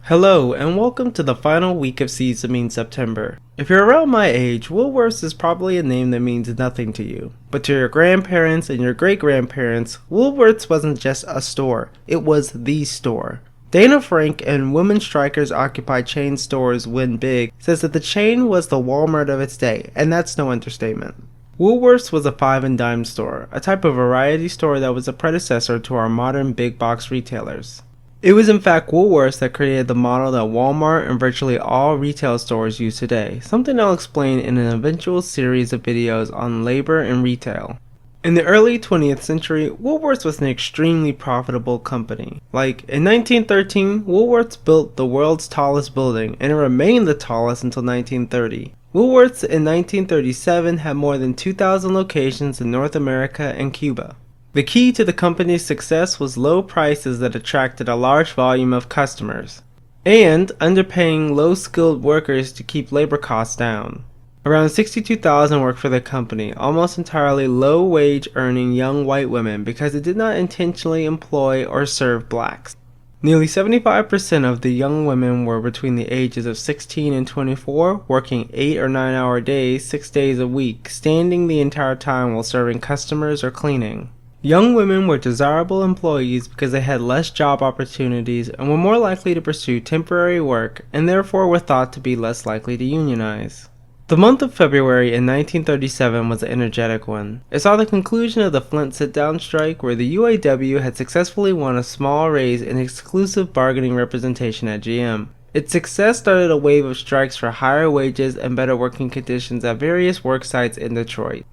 Hello, and welcome to the final week of season September. If you're around my age, Woolworths is probably a name that means nothing to you. But to your grandparents and your great-grandparents, Woolworths wasn't just a store, it was the store. Dana Frank and Women Strikers Occupy Chain Stores Win Big says that the chain was the Walmart of its day, and that's no understatement. Woolworths was a five and dime store, a type of variety store that was a predecessor to our modern big box retailers. It was in fact Woolworths that created the model that Walmart and virtually all retail stores use today, something I'll explain in an eventual series of videos on labor and retail. In the early 20th century, Woolworths was an extremely profitable company. Like, in 1913, Woolworths built the world's tallest building, and it remained the tallest until 1930. Woolworths in 1937 had more than 2,000 locations in North America and Cuba. The key to the company's success was low prices that attracted a large volume of customers, and underpaying low-skilled workers to keep labor costs down. Around 62,000 worked for the company, almost entirely low-wage earning young white women because it did not intentionally employ or serve blacks. Nearly 75% of the young women were between the ages of 16 and 24, working 8 or 9 hour days, 6 days a week, standing the entire time while serving customers or cleaning. Young women were desirable employees because they had less job opportunities and were more likely to pursue temporary work and therefore were thought to be less likely to unionize. The month of February in 1937 was an energetic one. It saw the conclusion of the Flint sit-down strike where the UAW had successfully won a small raise in exclusive bargaining representation at GM. Its success started a wave of strikes for higher wages and better working conditions at various work sites in Detroit.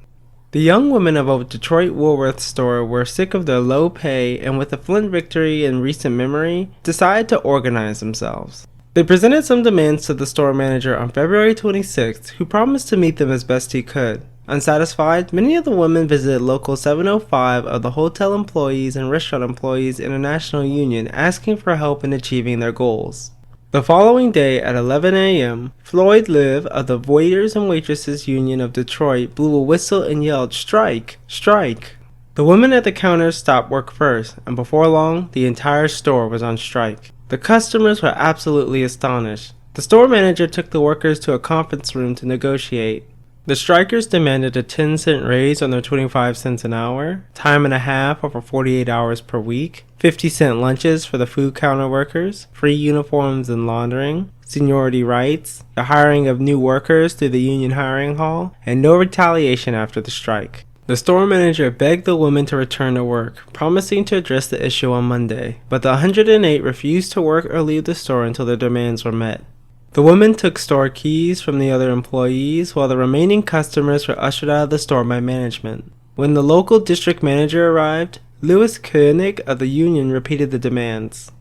The young women of a Detroit Woolworth store were sick of their low pay and with the Flint victory in recent memory, decided to organize themselves. They presented some demands to the store manager on February 26th, who promised to meet them as best he could. Unsatisfied, many of the women visited Local 705 of the Hotel Employees and Restaurant Employees International Union asking for help in achieving their goals. The following day at 11 a.m., Floyd Liv of the Waiters and Waitresses Union of Detroit blew a whistle and yelled, "Strike! Strike!" The women at the counters stopped work first, and before long, the entire store was on strike. The customers were absolutely astonished. The store manager took the workers to a conference room to negotiate. The strikers demanded a 10-cent raise on their 25 cents an hour, time and a half over 48 hours per week, 50-cent lunches for the food counter workers, free uniforms and laundering, seniority rights, the hiring of new workers through the union hiring hall, and no retaliation after the strike. The store manager begged the women to return to work, promising to address the issue on Monday, but the 108 refused to work or leave the store until their demands were met. The women took store keys from the other employees, while the remaining customers were ushered out of the store by management. When the local district manager arrived, Louis Koenig of the union repeated the demands.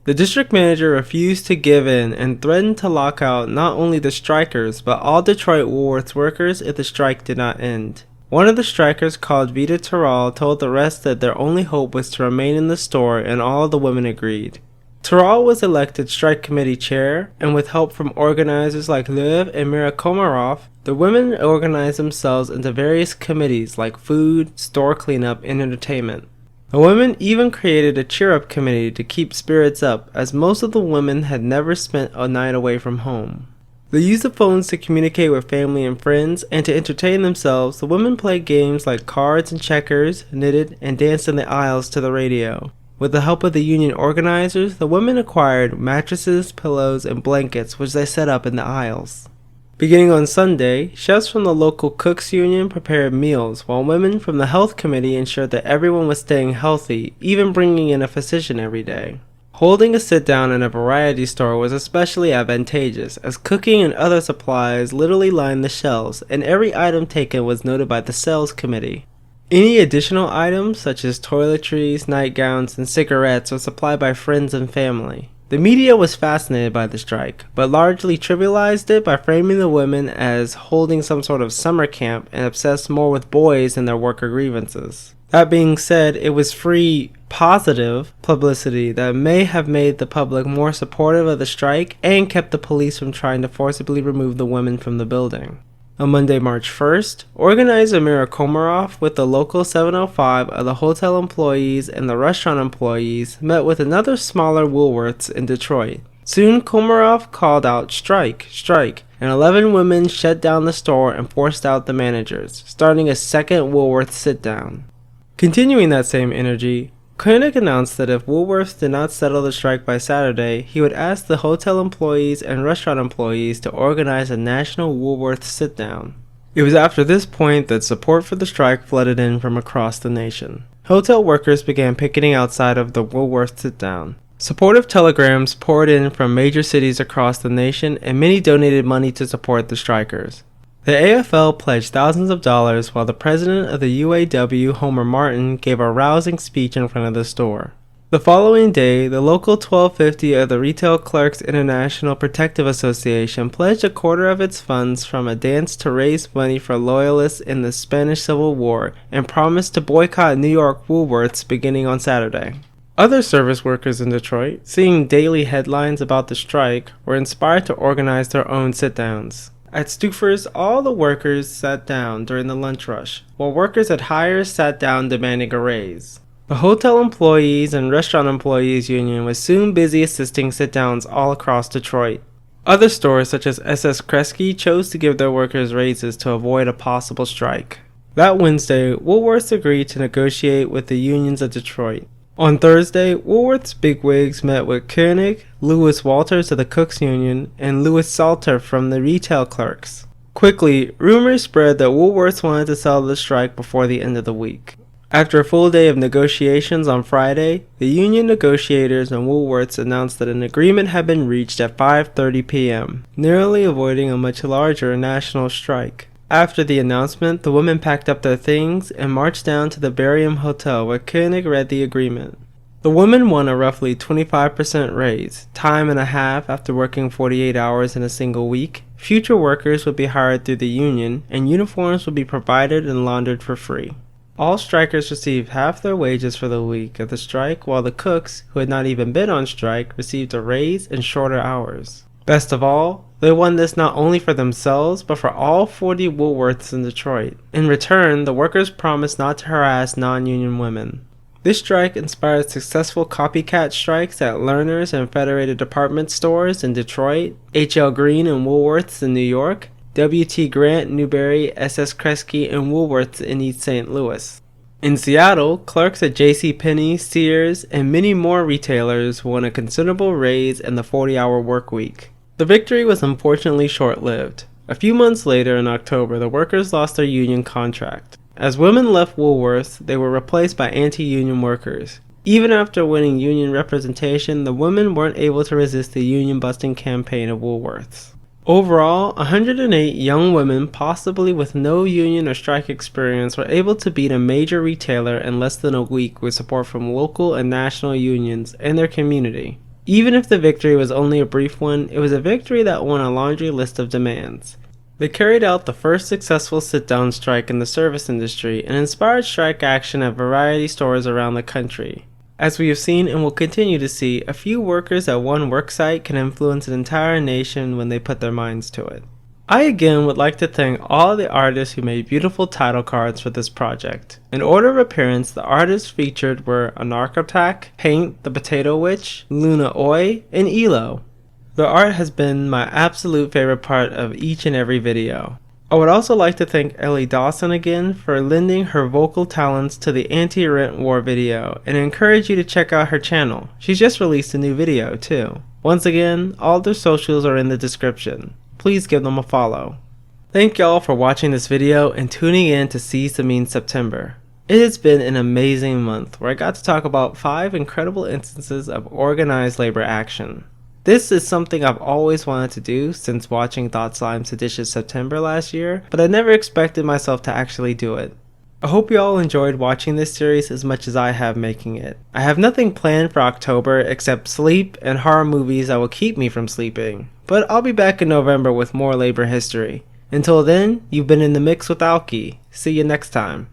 The district manager refused to give in and threatened to lock out not only the strikers, but all Detroit Woolworths workers if the strike did not end. One of the strikers, called Vita Terrell, told the rest that their only hope was to remain in the store, and all of the women agreed. Terrell was elected strike committee chair, and with help from organizers like Lev and Mira Komarov, the women organized themselves into various committees like food, store cleanup, and entertainment. The women even created a cheer-up committee to keep spirits up, as most of the women had never spent a night away from home. They used the phones to communicate with family and friends, and to entertain themselves, the women played games like cards and checkers, knitted, and danced in the aisles to the radio. With the help of the union organizers, the women acquired mattresses, pillows, and blankets which they set up in the aisles. Beginning on Sunday, chefs from the local cooks union prepared meals, while women from the health committee ensured that everyone was staying healthy, even bringing in a physician every day. Holding a sit-down in a variety store was especially advantageous, as cooking and other supplies literally lined the shelves, and every item taken was noted by the sales committee. Any additional items, such as toiletries, nightgowns, and cigarettes, were supplied by friends and family. The media was fascinated by the strike, but largely trivialized it by framing the women as holding some sort of summer camp and obsessed more with boys than their worker grievances. That being said, it was free, positive publicity that may have made the public more supportive of the strike and kept the police from trying to forcibly remove the women from the building. On Monday, March 1st, organizer Mira Komarov with the Local 705 of the hotel employees and the restaurant employees met with another smaller Woolworths in Detroit, Soon Komarov called out strike, strike, and 11 women shut down the store and forced out the managers, starting a second Woolworth sit-down. Continuing that same energy, Koenig announced that if Woolworth did not settle the strike by Saturday, he would ask the hotel employees and restaurant employees to organize a national Woolworth sit-down. It was after this point that support for the strike flooded in from across the nation. Hotel workers began picketing outside of the Woolworth sit-down. Supportive telegrams poured in from major cities across the nation, and many donated money to support the strikers. The AFL pledged thousands of dollars while the president of the UAW, Homer Martin, gave a rousing speech in front of the store. The following day, the local 1250 of the Retail Clerks International Protective Association pledged a quarter of its funds from a dance to raise money for loyalists in the Spanish Civil War and promised to boycott New York Woolworths beginning on Saturday. Other service workers in Detroit, seeing daily headlines about the strike, were inspired to organize their own sit-downs. At Stouffer's, all the workers sat down during the lunch rush, while workers at Hires sat down demanding a raise. The Hotel Employees and Restaurant Employees Union was soon busy assisting sit-downs all across Detroit. Other stores such as SS Kresge chose to give their workers raises to avoid a possible strike. That Wednesday, Woolworths agreed to negotiate with the unions of Detroit. On Thursday, Woolworth's bigwigs met with Koenig, Lewis Walters of the Cooks Union, and Louis Salter from the Retail Clerks. Quickly, rumors spread that Woolworths wanted to settle the strike before the end of the week. After a full day of negotiations on Friday, the union negotiators and Woolworths announced that an agreement had been reached at 5:30 p.m., narrowly avoiding a much larger national strike. After the announcement, the women packed up their things and marched down to the Barium Hotel where Koenig read the agreement. The women won a roughly 25% raise, time and a half after working 48 hours in a single week. Future workers would be hired through the union, and uniforms would be provided and laundered for free. All strikers received half their wages for the week of the strike, while the cooks, who had not even been on strike, received a raise and shorter hours. Best of all, they won this not only for themselves, but for all 40 Woolworths in Detroit. In return, the workers promised not to harass non-union women. This strike inspired successful copycat strikes at Lerner's and Federated Department Stores in Detroit, H.L. Green and Woolworths in New York, W.T. Grant, Newberry, SS Kresge, and Woolworths in East St. Louis. In Seattle, clerks at JCPenney, Sears, and many more retailers won a considerable raise in the 40-hour work week. The victory was unfortunately short-lived. A few months later in October, the workers lost their union contract. As women left Woolworths, they were replaced by anti-union workers. Even after winning union representation, the women weren't able to resist the union-busting campaign of Woolworths. Overall, 108 young women, possibly with no union or strike experience, were able to beat a major retailer in less than a week with support from local and national unions and their community. Even if the victory was only a brief one, it was a victory that won a laundry list of demands. They carried out the first successful sit-down strike in the service industry and inspired strike action at variety stores around the country. As we have seen and will continue to see, a few workers at one worksite can influence an entire nation when they put their minds to it. I again would like to thank all the artists who made beautiful title cards for this project. In order of appearance, the artists featured were AnarchoTak, Paint, the Potato Witch, Luna Oi, and Elo. The art has been my absolute favorite part of each and every video. I would also like to thank Ellie Dawson again for lending her vocal talents to the anti-rent war video and encourage you to check out her channel. She's just released a new video too. Once again, all their socials are in the description. Please give them a follow. Thank y'all for watching this video and tuning in to Seize the Mean September. It has been an amazing month where I got to talk about 5 incredible instances of organized labor action. This is something I've always wanted to do since watching Thought Slime's Seditious September last year, but I never expected myself to actually do it. I hope you all enjoyed watching this series as much as I have making it. I have nothing planned for October except sleep and horror movies that will keep me from sleeping, but I'll be back in November with more labor history. Until then, you've been in the mix with Alki. See you next time.